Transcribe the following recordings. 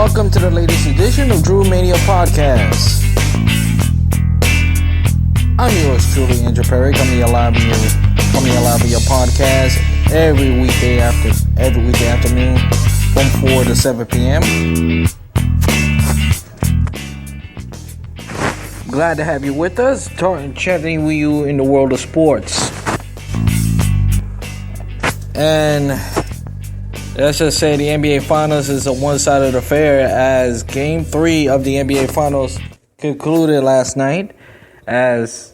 welcome to the latest edition of Drew Mania Podcast. I'm yours truly, Andrew Perry, coming alive with your podcast every weekday afternoon from 4 to 7 p.m. Glad to have you with us, chatting with you in the world of sports. And let's just say the NBA Finals is a one-sided affair as Game 3 of the NBA Finals concluded last night as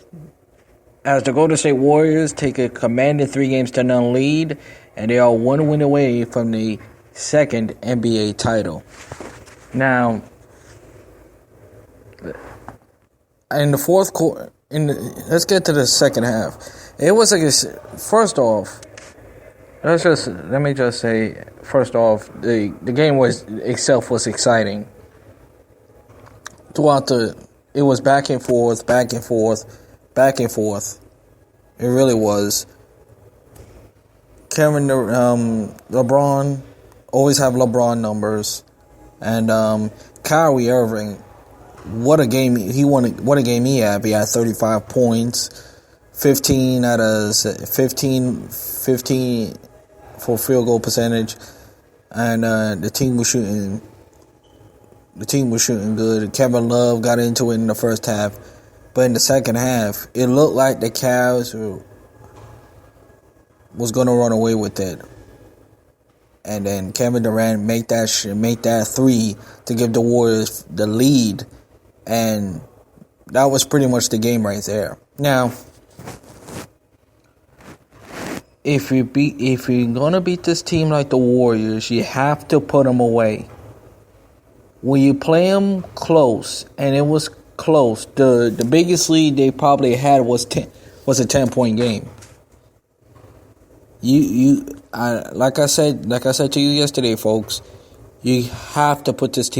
the Golden State Warriors take a commanding 3-0 lead, and they are one win away from the second NBA title. Now, in the fourth quarter, let's get to the second half. It was like first off. Let me just say, first off, the game itself was exciting. It was back and forth. It really was. LeBron always have LeBron numbers, and Kyrie Irving, what a game he won! What a game he had! He had 35 points, 15 for field goal percentage, and the team was shooting good. Kevin Love got into it in the first half, but in the second half, it looked like the Cavs was going to run away with it. And then Kevin Durant make that three to give the Warriors the lead, and that was pretty much the game right there. Now, if you're gonna beat this team like the Warriors, you have to put them away. When you play them close, and it was close, the biggest lead they probably had was a 10-point game. Like I said to you yesterday, folks, you have to put this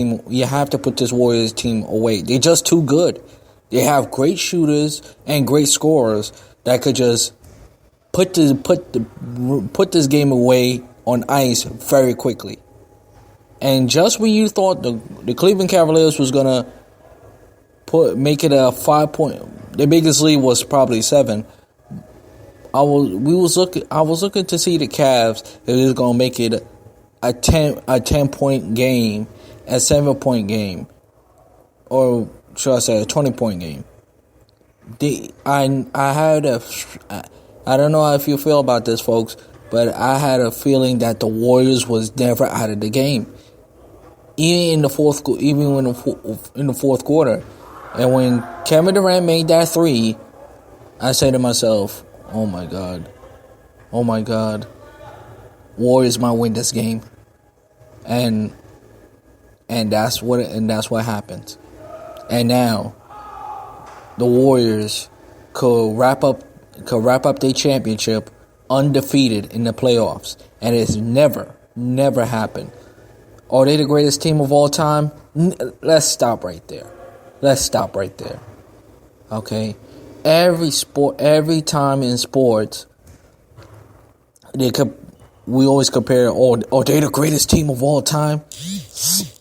Warriors team away. They're just too good. They have great shooters and great scorers that could just put this game away on ice very quickly. And just when you thought the Cleveland Cavaliers was gonna make it a 5-point, their biggest lead was probably 7. I was looking to see the Cavs if they was gonna make it a 10-point game, a 7-point game, or should I say a 20-point game. I don't know how you feel about this, folks, but I had a feeling that the Warriors was never out of the game, even in the fourth quarter. And when Kevin Durant made that three, I said to myself, "Oh my God, Warriors might win this game," and that's what happened. And now the Warriors could wrap up their championship undefeated in the playoffs, and it's never happened. Are they the greatest team of all time? Let's stop right there. Okay, every time in sports, we always compare. Oh, they the greatest team of all time.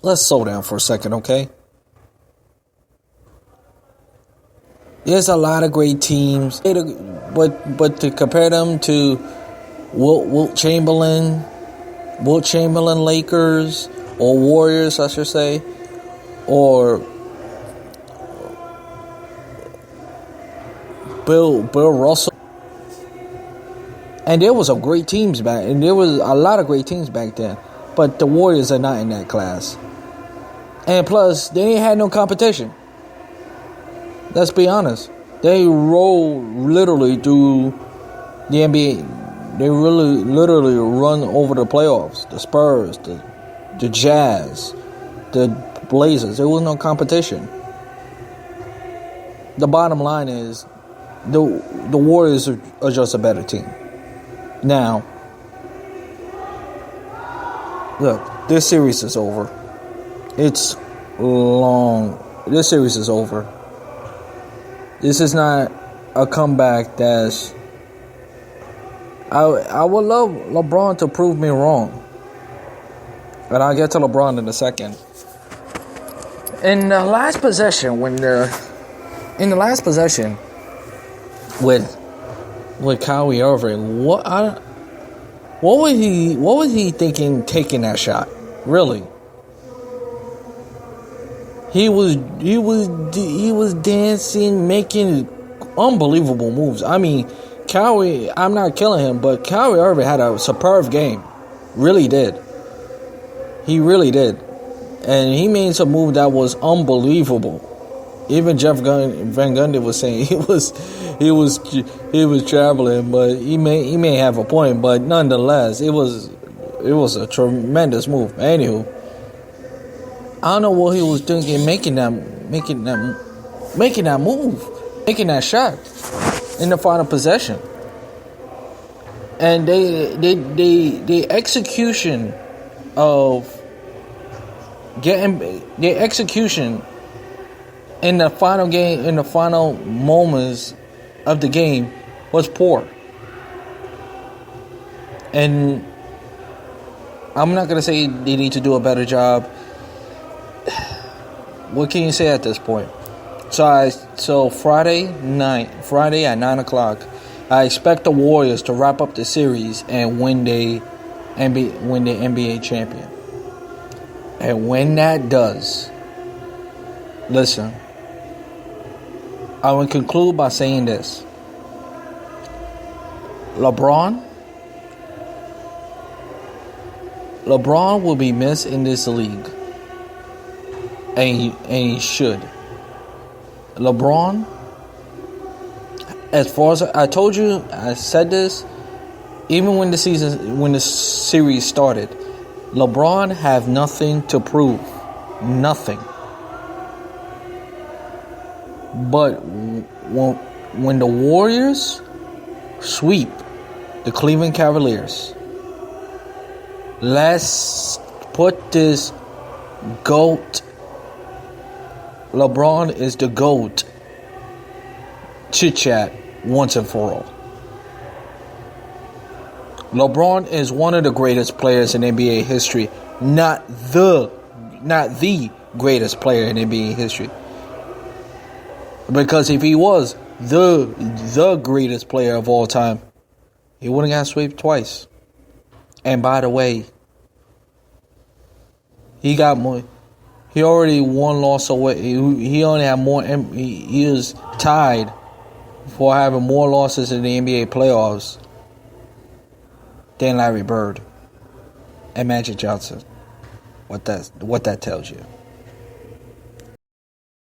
Let's slow down for a second, okay? There's a lot of great teams, but to compare them to Wilt Chamberlain Lakers, or Warriors, I should say, or Bill Russell, and there was a lot of great teams back then, but the Warriors are not in that class, and plus they ain't had no competition. Let's be honest. They roll literally through the NBA. They really literally run over the playoffs. The Spurs, the Jazz, the Blazers. There was no competition. The bottom line is the Warriors are just a better team. Now, look, this series is over. It's long. This series is over. This is not a comeback that's... I would love LeBron to prove me wrong. But I'll get to LeBron in a second. in the last possession with Kyrie Irving, what was he thinking taking that shot? Really? He was dancing, making unbelievable moves. I mean, Kyrie, I'm not killing him, but Kyrie Irving had a superb game. Really did. He really did. And he made some move that was unbelievable. Even Van Gundy was saying he was traveling, but he may have a point, but nonetheless, it was a tremendous move. Anywho, I don't know what he was thinking, making that move, making that shot in the final possession, and the execution of getting the execution in the final game, in the final moments of the game, was poor. And I'm not gonna say they need to do a better job. What can you say at this point? So Friday at 9:00, I expect the Warriors to wrap up the series and win the NBA champion. And when that does, listen, I will conclude by saying this. LeBron will be missed in this league. And he should. LeBron, as far as I told you, I said this, even when the series started, LeBron have nothing to prove. Nothing. But when the Warriors sweep the Cleveland Cavaliers, let's put this GOAT. LeBron is the GOAT. Chit-chat once and for all. LeBron is one of the greatest players in NBA history. Not the greatest player in NBA history. Because if he was the greatest player of all time, he wouldn't have swept twice. And by the way, he got more. He already one loss away. He only had more. He is tied for having more losses in the NBA playoffs than Larry Bird and Magic Johnson. What that tells you.